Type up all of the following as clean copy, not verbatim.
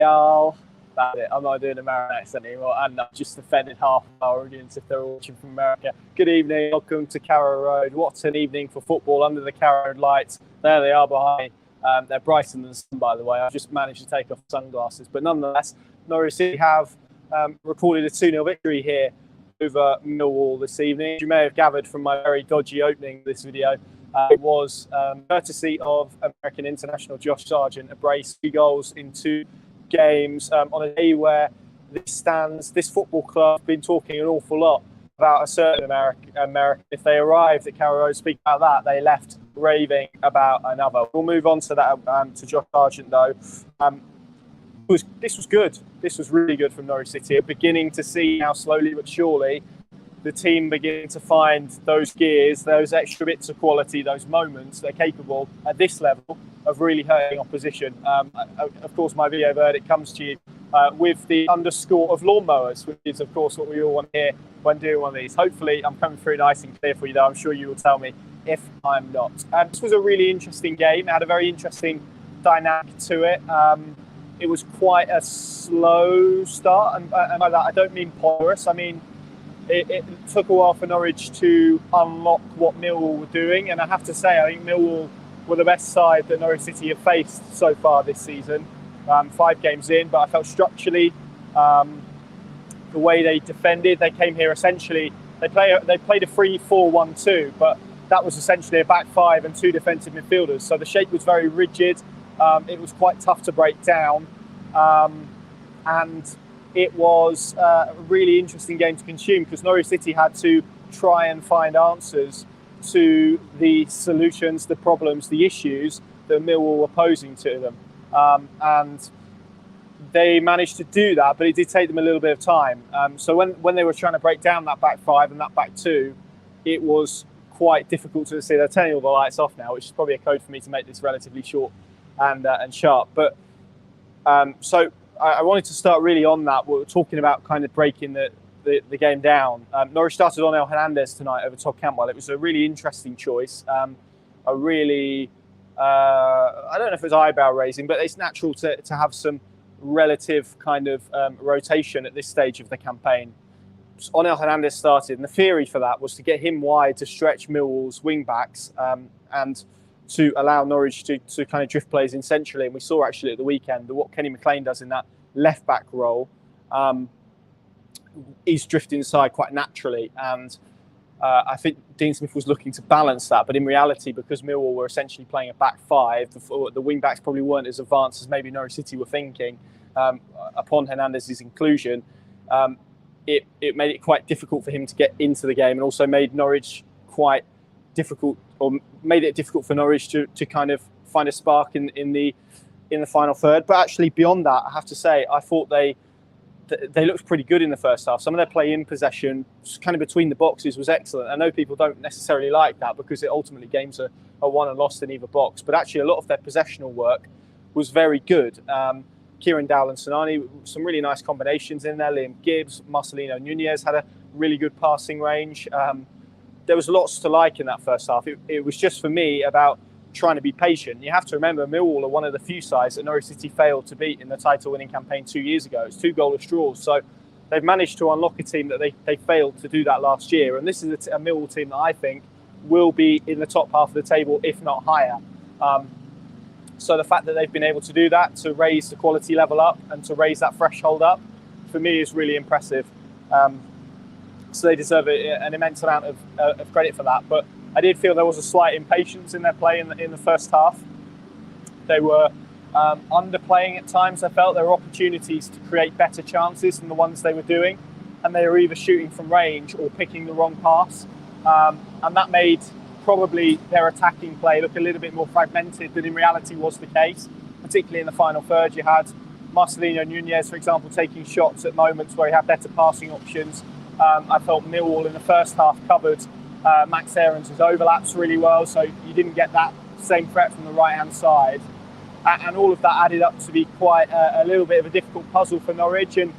y'all. That's it. I'm not doing American accent anymore, and I've just offended half of our audience if they're watching from America. Good evening. Welcome to Carrow Road. What an evening for football under the Carrow Road lights. There they are behind me. They're brighter than the sun, by the way. I've just managed to take off sunglasses. But nonetheless, Norwich City have recorded a 2-0 victory here over Millwall this evening. As you may have gathered from my very dodgy opening of this video, it was courtesy of American international Josh Sargent, a brace, 2 goals in 2 games on a day where this football club have been talking an awful lot about a certain American. If they arrived at Carrow Road, speak about that, they left raving about another. We'll move on to that, to Josh Sargent though. This was good. This was really good from Norwich City. We're beginning to see now, slowly but surely, the team beginning to find those gears, those extra bits of quality, those moments they're capable at this level of really hurting opposition. Of course, my video verdict comes to you with the underscore of lawnmowers, which is, of course, what we all want to hear when doing one of these. Hopefully, I'm coming through nice and clear for you, though. I'm sure you will tell me if I'm not. This was a really interesting game. It had a very interesting dynamic to it. It was quite a slow start, and by that I don't mean porous. I mean it took a while for Norwich to unlock what Millwall were doing, and I have to say I think Millwall were the best side that Norwich City have faced so far this season. 5 games in, but I felt structurally the way they defended, they came here essentially. They played a 3-4-1-2, but that was essentially a back 5 and 2 defensive midfielders. So the shape was very rigid. It was quite tough to break down, and it was a really interesting game to consume because Norwich City had to try and find answers to the solutions, the problems, the issues that Millwall were posing to them. And they managed to do that, but it did take them a little bit of time. So when they were trying to break down that back 5 and that back 2, it was quite difficult to see. They're turning all the lights off now, which is probably a code for me to make this relatively short and sharp. But so I wanted to start really on that. We're talking about kind of breaking the game down. Norwich started on El Hernandez tonight over Todd Cantwell. It was a really interesting choice. I don't know if it was eyebrow raising, but it's natural to have some relative kind of rotation at this stage of the campaign. On El Hernandez started, and the theory for that was to get him wide to stretch Millwall's wing backs and to allow Norwich to kind of drift plays in centrally. And we saw actually at the weekend that what Kenny McLean does in that left back role is drifting inside quite naturally. And I think Dean Smith was looking to balance that. But in reality, because Millwall were essentially playing a back 5, the wing backs probably weren't as advanced as maybe Norwich City were thinking upon Hernandez's inclusion. It made it quite difficult for him to get into the game, and also made Norwich quite difficult, or made it difficult for Norwich to kind of find a spark in the final third. But actually beyond that, I have to say, I thought they looked pretty good in the first half. Some of their play in possession, kind of between the boxes, was excellent. I know people don't necessarily like that because it ultimately games are won and lost in either box, but actually a lot of their possessional work was very good. Kieran Dowell and Sinani, some really nice combinations in there. Liam Gibbs, Marcelino Nunez had a really good passing range. There was lots to like in that first half. It was just, for me, about trying to be patient. You have to remember, Millwall are one of the few sides that Norwich City failed to beat in the title-winning campaign 2 years ago. It's 2 goalless draws. So they've managed to unlock a team that they failed to do that last year. And this is a Millwall team that I think will be in the top half of the table, if not higher. So the fact that they've been able to do that, to raise the quality level up and to raise that threshold up, for me is really impressive. So they deserve an immense amount of credit for that. But I did feel there was a slight impatience in their play in the first half. They were underplaying at times. I felt there were opportunities to create better chances than the ones they were doing, and they were either shooting from range or picking the wrong pass. And that made probably their attacking play look a little bit more fragmented than in reality was the case, particularly in the final third. You had Marcelino Nunez, for example, taking shots at moments where he had better passing options. I felt Millwall in the first half covered Max Aarons' overlaps really well, so you didn't get that same threat from the right-hand side. And all of that added up to be quite a little bit of a difficult puzzle for Norwich. And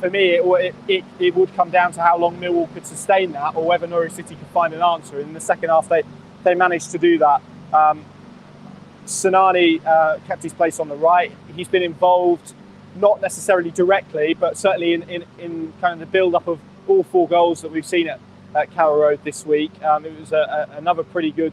for me, it would come down to how long Millwall could sustain that, or whether Norwich City could find an answer. In the second half, they managed to do that. Sinani kept his place on the right. He's been involved not necessarily directly, but certainly in kind of the build-up of all 4 goals that we've seen at Carrow Road this week. It was another pretty good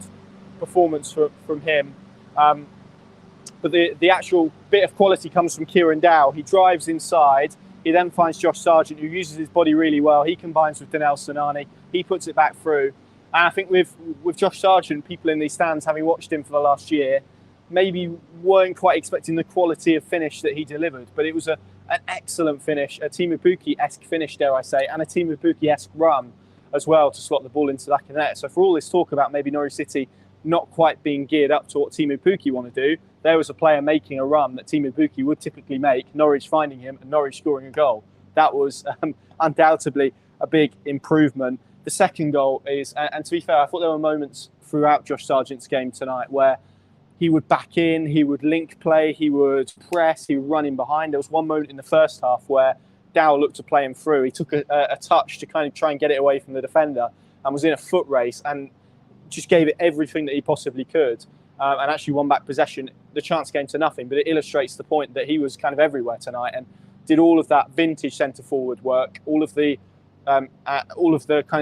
performance from him. But the actual bit of quality comes from Kieran Dow. He drives inside. He then finds Josh Sargent, who uses his body really well. He combines with Danel Sinani. He puts it back through. And I think with Josh Sargent, people in these stands, having watched him for the last year, maybe weren't quite expecting the quality of finish that he delivered. But it was an excellent finish, a Timu Pukki-esque finish, dare I say, and a Timu Pukki-esque run as well to slot the ball into the back of the net. So for all this talk about maybe Norwich City not quite being geared up to what Timu Pukki want to do, there was a player making a run that Timu Pukki would typically make, Norwich finding him and Norwich scoring a goal. That was undoubtedly a big improvement. The second goal is, and to be fair, I thought there were moments throughout Josh Sargent's game tonight where he would back in, he would link play, he would press, he would run in behind. There was one moment in the first half where Dow looked to play him through. He took a touch to kind of try and get it away from the defender and was in a foot race and just gave it everything that he possibly could and actually won back possession. The chance came to nothing, but it illustrates the point that he was kind of everywhere tonight and did all of that vintage centre-forward work, all of the kind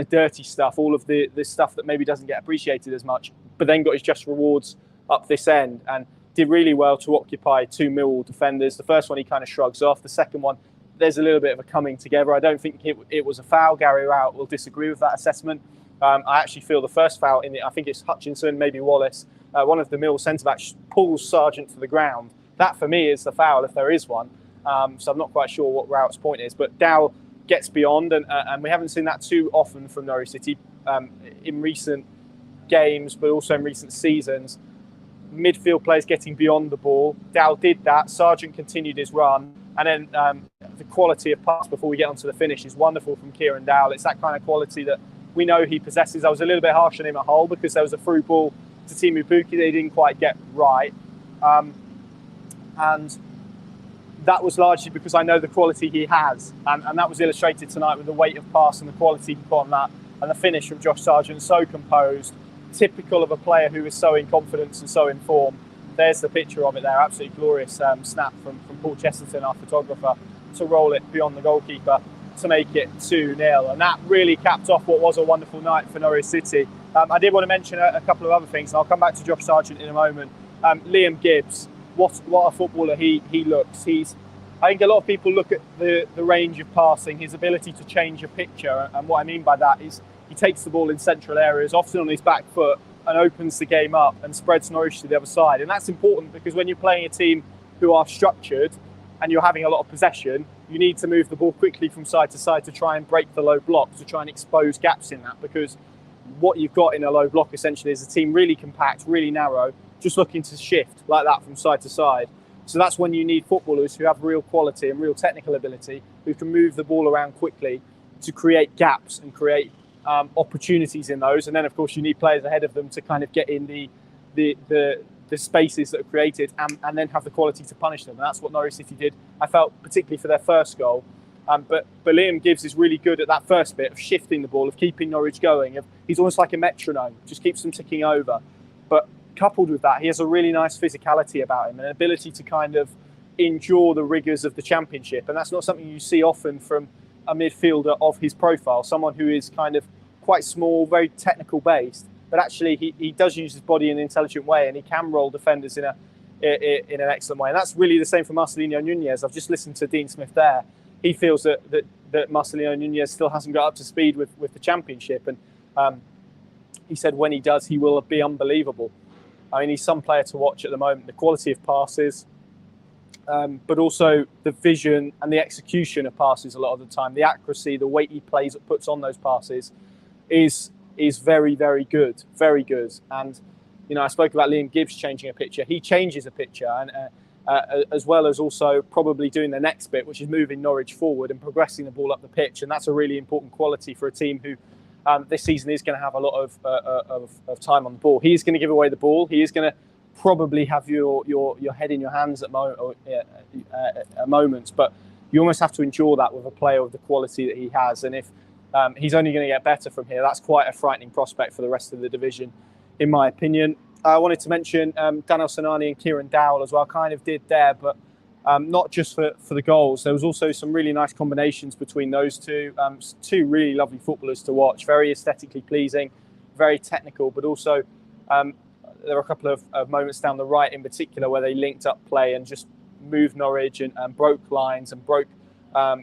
of dirty stuff, all of the stuff that maybe doesn't get appreciated as much, but then got his just rewards up this end and did really well to occupy 2 Millwall defenders. The first one he kind of shrugs off. The second one, there's a little bit of a coming together. I don't think it was a foul. Gary Rowett will disagree with that assessment. I actually feel the first foul I think it's Hutchinson, maybe Wallace, one of the Millwall centre-backs pulls Sargent to the ground. That for me is the foul if there is one. So I'm not quite sure what Rowett's point is, but Dow gets beyond and we haven't seen that too often from Norwich City in recent games, but also in recent seasons. Midfield players getting beyond the ball. Dow did that. Sargent continued his run. And then the quality of pass before we get onto the finish is wonderful from Kieran Dow. It's that kind of quality that we know he possesses. I was a little bit harsh on him at Hull because there was a through ball to Timu Pukki that he didn't quite get right. And that was largely because I know the quality he has. And that was illustrated tonight with the weight of pass and the quality he put on that. And the finish from Josh Sargent, so composed, typical of a player who is so in confidence and so in form. There's the picture of it there, absolutely glorious snap from Paul Chesterton, our photographer, to roll it beyond the goalkeeper to make it 2-0. And that really capped off what was a wonderful night for Norwich City. I did want to mention a couple of other things, and I'll come back to Josh Sargent in a moment. Liam Gibbs, what a footballer he looks. I think a lot of people look at the range of passing, his ability to change a picture, and what I mean by that is he takes the ball in central areas, often on his back foot, and opens the game up and spreads Norwich to the other side. And that's important because when you're playing a team who are structured and you're having a lot of possession, you need to move the ball quickly from side to side to try and break the low block, to try and expose gaps in that, because what you've got in a low block essentially is a team really compact, really narrow, just looking to shift like that from side to side. So that's when you need footballers who have real quality and real technical ability, who can move the ball around quickly to create gaps and create opportunities in those. And then of course you need players ahead of them to kind of get in the spaces that are created and then have the quality to punish them. And that's what Norwich City did, I felt, particularly for their first goal. But Liam Gibbs is really good at that first bit of shifting the ball, of keeping Norwich going. He's almost like a metronome, just keeps them ticking over. But coupled with that, he has a really nice physicality about him, an ability to kind of endure the rigours of the Championship. And that's not something you see often from a midfielder of his profile, someone who is kind of quite small, very technical based, but actually he does use his body in an intelligent way, and he can roll defenders in an excellent way. And that's really the same for Marcelino Nunez. I've just listened to Dean Smith there. He feels that Marcelino Nunez still hasn't got up to speed with the Championship, and he said when he does, he will be unbelievable. I mean, he's some player to watch at the moment. The quality of passes, but also the vision and the execution of passes a lot of the time. The accuracy, the weight he puts on those passes is very, very good, very good. And, you know, I spoke about Liam Gibbs changing a picture. He changes a picture, and as well as also probably doing the next bit, which is moving Norwich forward and progressing the ball up the pitch. And that's a really important quality for a team who this season is going to have a lot of time on the ball. He is going to give away the ball. He is going to probably have your head in your hands at moments, but you almost have to endure that with a player of the quality that he has. And if he's only going to get better from here, that's quite a frightening prospect for the rest of the division, in my opinion. I wanted to mention Danel Sinani and Kieran Dowell as well. Kind of did there, but not just for the goals. There was also some really nice combinations between those two. Two really lovely footballers to watch, very aesthetically pleasing, very technical, but also there were a couple of moments down the right in particular where they linked up play and just moved Norwich and broke lines and broke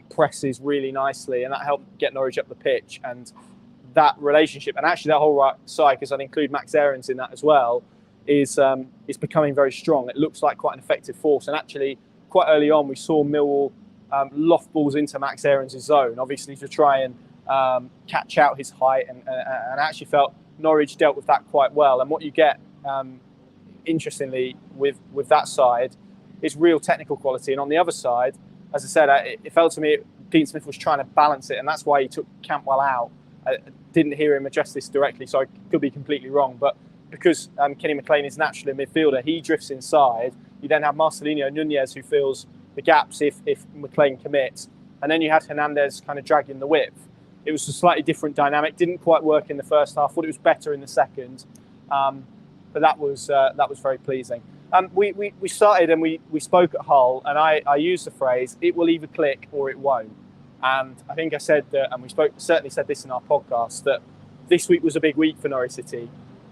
presses really nicely, and that helped get Norwich up the pitch. And that relationship, and actually that whole right side, because I'd include Max Aarons in that as well, is becoming very strong. It looks like quite an effective force, and actually quite early on we saw Millwall loft balls into Max Aarons' zone, obviously to try and catch out his height, and actually felt Norwich dealt with that quite well. And what you get, interestingly, with that side is real technical quality. And on the other side, as I said, it felt to me Dean Smith was trying to balance it, and that's why he took Cantwell out. I didn't hear him address this directly, so I could be completely wrong. But because Kenny McLean is naturally a midfielder, he drifts inside. You then have Marcelino Nunez, who fills the gaps if McLean commits. And then you had Hernandez kind of dragging the width. It was a slightly different dynamic. Didn't quite work in the first half. Thought it was better in the second. But that was very pleasing. We started and we spoke at Hull, and I used the phrase, it will either click or it won't. And I think I said that, and we certainly said this in our podcast, that this week was a big week for Norwich City,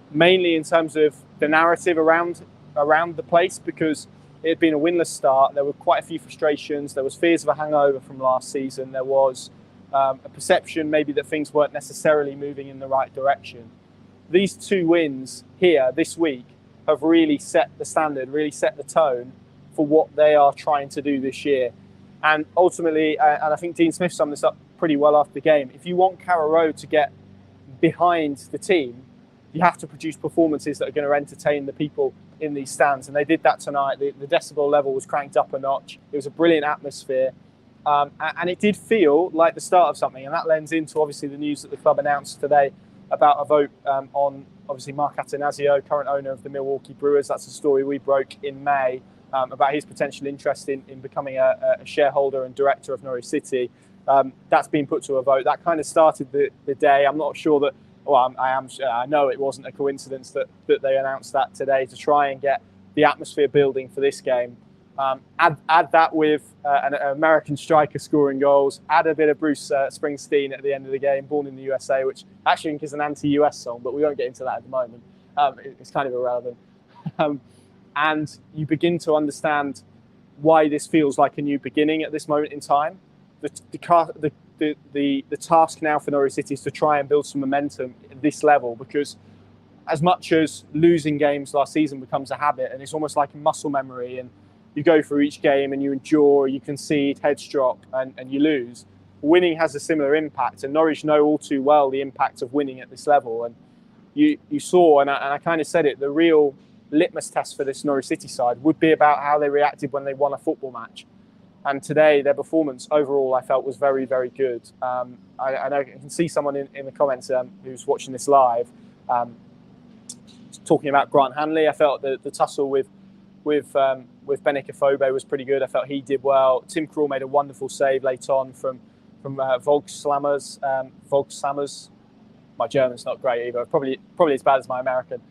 mainly in terms of the narrative around the place, because it had been a winless start. There were quite a few frustrations. There was fears of a hangover from last season. There was a perception maybe that things weren't necessarily moving in the right direction. These two wins here this week have really set the standard, really set the tone for what they are trying to do this year. And ultimately, and I think Dean Smith summed this up pretty well after the game, if you want Carrow Road to get behind the team, you have to produce performances that are going to entertain the people in these stands. And they did that tonight. The decibel level was cranked up a notch. It was a brilliant atmosphere. And it did feel like the start of something. And that lends into, obviously, the news that the club announced today about a vote on, obviously, Mark Attanasio, current owner of the Milwaukee Brewers. That's a story we broke in May about his potential interest in becoming a shareholder and director of Norwich City. That's been put to a vote. That kind of started the day. I'm not sure that, well, I know it wasn't a coincidence that they announced that today to try and get the atmosphere building for this game. Add that with an American striker scoring goals. Add a bit of Bruce Springsteen at the end of the game, Born in the USA, which actually I think is an anti-US song, but we won't get into that at the moment. It's kind of irrelevant. And you begin to understand why this feels like a new beginning at this moment in time. The task now for Norwich City is to try and build some momentum at this level, because as much as losing games last season becomes a habit, and it's almost like a muscle memory, and you go through each game and you endure, you concede, heads drop, and you lose. Winning has a similar impact, and Norwich know all too well the impact of winning at this level. And you saw, and I kind of said it, the real litmus test for this Norwich City side would be about how they reacted when they won a football match. And today, their performance overall, I felt, was very, very good. I know I can see someone in the comments who's watching this live talking about Grant Hanley. I felt the tussle with Benik Afobe was pretty good. I felt he did well. Tim Krul made a wonderful save late on from Volkslammers. My German's not great either. Probably as bad as my American.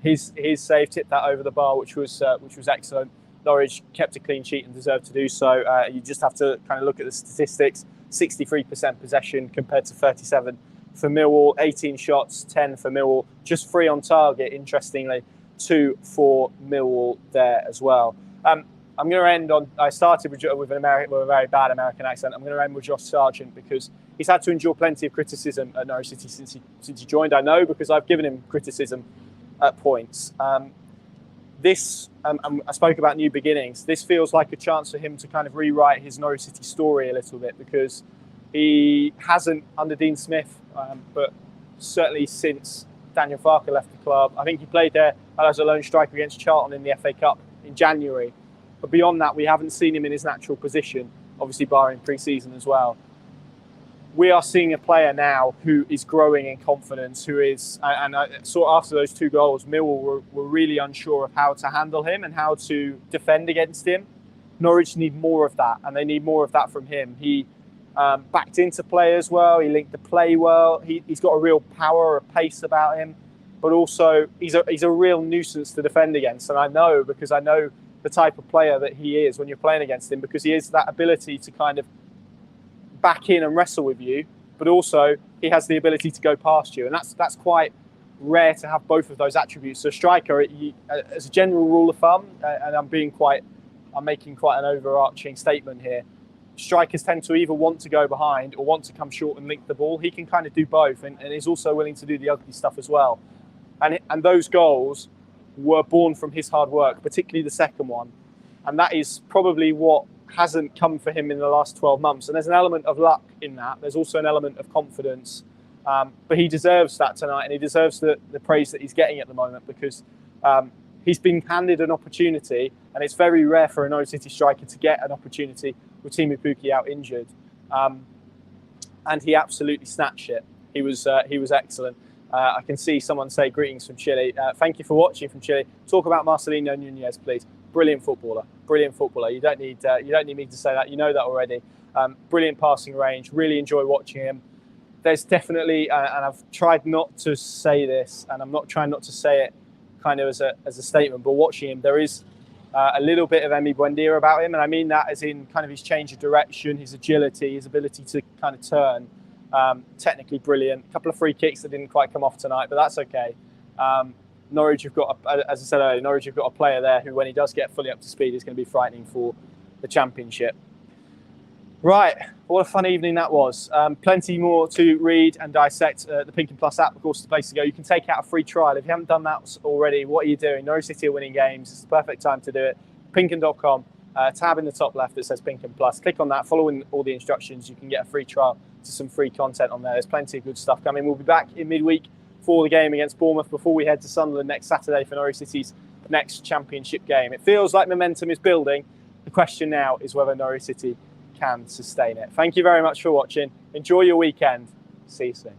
His save tipped that over the bar, which was excellent. Norwich kept a clean sheet and deserved to do so. You just have to kind of look at the statistics. 63% possession compared to 37 for Millwall. 18 shots, 10 for Millwall. Just 3 on target, interestingly. 2 for Millwall there as well. I'm going to end on. I started with a very bad American accent. I'm going to end with Josh Sargent, because he's had to endure plenty of criticism at Norwich City since he joined. I know, because I've given him criticism at points. I spoke about new beginnings. This feels like a chance for him to kind of rewrite his Norwich City story a little bit, because he hasn't under Dean Smith, but certainly since Daniel Farke left the club. I think he played there as a lone striker against Charlton in the FA Cup in January. But beyond that, we haven't seen him in his natural position, obviously barring pre-season as well. We are seeing a player now who is growing in confidence, who is, and I saw after those 2 goals, Millwall were really unsure of how to handle him and how to defend against him. Norwich need more of that, and they need more of that from him. He backed into play as well. He linked the play well. He's got a real power, a pace about him, but also he's a real nuisance to defend against. And I know, because I know the type of player that he is when you're playing against him, because he has that ability to kind of back in and wrestle with you, but also he has the ability to go past you, and that's quite rare to have both of those attributes. So a striker, as a general rule of thumb, and I'm making quite an overarching statement here, strikers tend to either want to go behind or want to come short and link the ball. He can kind of do both, and is also willing to do the ugly stuff as well. And those goals were born from his hard work, particularly the second one. And that is probably what hasn't come for him in the last 12 months. And there's an element of luck in that. There's also an element of confidence. But he deserves that tonight, and he deserves the praise that he's getting at the moment, because he's been handed an opportunity, and it's very rare for a Norwich City striker to get an opportunity with Timu Pukki out injured. And he absolutely snatched it. He was excellent. I can see someone say greetings from Chile. Thank you for watching from Chile. Talk about Marcelino Nunez, please. Brilliant footballer. Brilliant footballer. You don't need me to say that. You know that already. Brilliant passing range. Really enjoy watching him. There's definitely, and I've tried not to say this, and I'm not trying not to say it kind of as a statement, but watching him, there is a little bit of Emi Buendia about him, and I mean that as in kind of his change of direction, his agility, his ability to kind of turn. Technically brilliant. A couple of free kicks that didn't quite come off tonight, but that's okay. Norwich have got, as I said earlier, Norwich have got a player there who, when he does get fully up to speed, is going to be frightening for the Championship. Right, what a fun evening that was. Plenty more to read and dissect. The Pink & Plus app, of course, is the place to go. You can take out a free trial. If you haven't done that already, what are you doing? Norwich City are winning games. It's the perfect time to do it. Pinkin.com, tab in the top left that says Pink & Plus. Click on that, following all the instructions. You can get a free trial to some free content on there. There's plenty of good stuff coming. We'll be back in midweek for the game against Bournemouth before we head to Sunderland next Saturday for Norwich City's next Championship game. It feels like momentum is building. The question now is whether Norwich City can sustain it. Thank you very much for watching. Enjoy your weekend. See you soon.